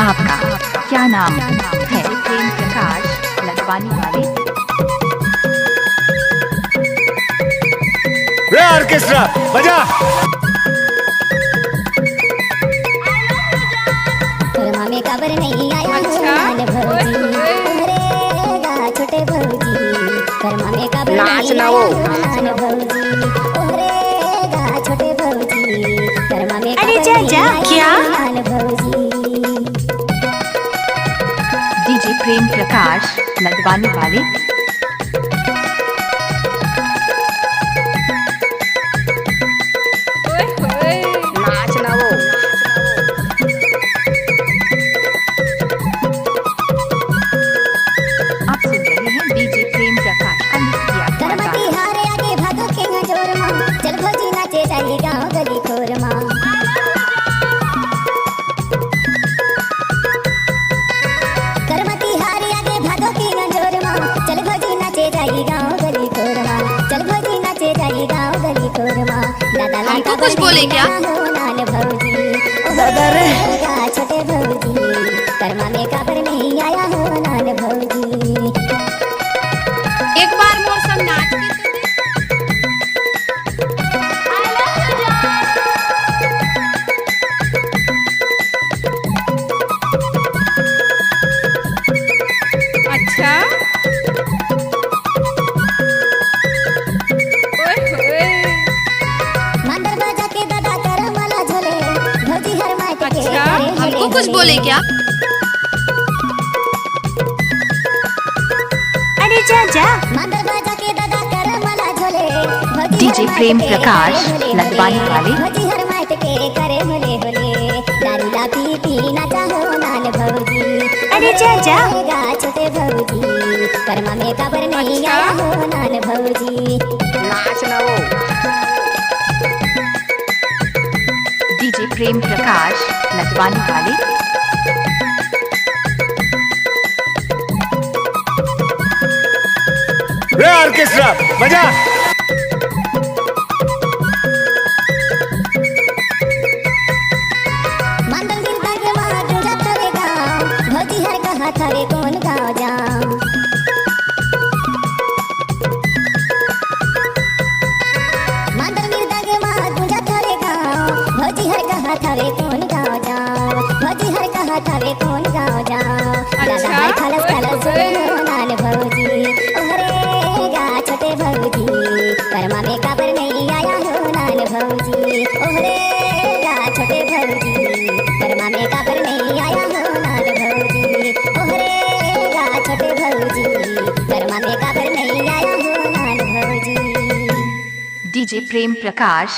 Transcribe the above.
आपका क्या नाम है? प्रेम प्रकाश लखवानी वाले। रे ऑर्केस्ट्रा बजा। कर्मा में कबर नहीं आया नान भौजी, ओहरेगा छोटे भौजी। कर्मा में कबर नाच नहीं ना आया वो। नान भौजी, ओहरेगा छोटे भौजी। कर्मा में अरे कबर जा नहीं जा, आया क्या? नान भौजी। डीजे प्रेम प्रकाश लखवानी वाले। नाच ना वो। आप सुन रहे हैं डीजे प्रेम प्रकाश का नृत्य करमती हारे आगे भागो के जोर माँ, चल भौजी नाचे जाइए गाँव गली खोर माँ। करमती हारे आगे भागो के जोर माँ, चल भौजी नाचे जाइए गाँव गली खोर माँ। चल भौजी नाचे जाइए गाँव गली खोर माँ। दादा हमको कुछ बोले क्या? नान भौजी, दादा रे। ओहरेगा छोटे भौजी। कर्मा में कबर नहीं आया हो नान भौजी। एक बार मोर संग नाच के तो दे। अच्छा मंदिर बजा के दादा कर मला झोले, भौजी हर माटी के अच्छा करे हमको होले कुछ होले। बोले क्या? अरे जा जा। मंदिर बजा के दादा कर मला झोले, भौजी डीजे हर माटी प्रेम के प्रकाश करे होले होले। लखवानी वाले। भौजी हर माटी के करे होले होले। दारू ला पी पी नाचा हो नान भौजी। अरे जा जा। ओहरेगा छोटे भौजी। कर्मा में कबर नहीं अच्छा। आया हो नान भौजी। नाच ना वो। डीजे प्रेम प्रकाश लखवानी वाले। रे ऑर्केस्ट्रा बजा। मंडल दिन तक वहाँ गुंजा तवे गाँव, भौजी हर कहा थारे कौन गाँव जाऊं। मंडल दिन तक वहाँ गुंजा तवे गाँव, भौजी हर कहा थारे कौन गाँव जाऊं। भौजी हर कहा थारे कौन गाँव जाऊं। दादा अच्छा। हाय खलस खलस हो नान भौजी, ओहरेगा छोटे भौजी। कर्मा में कबर नहीं आया हो नान भौजी, ओहरेगा छोटे भौजी। कर्मा में कबर नहीं आया हो नान भौजी, ओहरेगा छोटे भौजी। कर्मा में कबर नहीं आया हो नान भौजी। डीजे प्रेम प्रकाश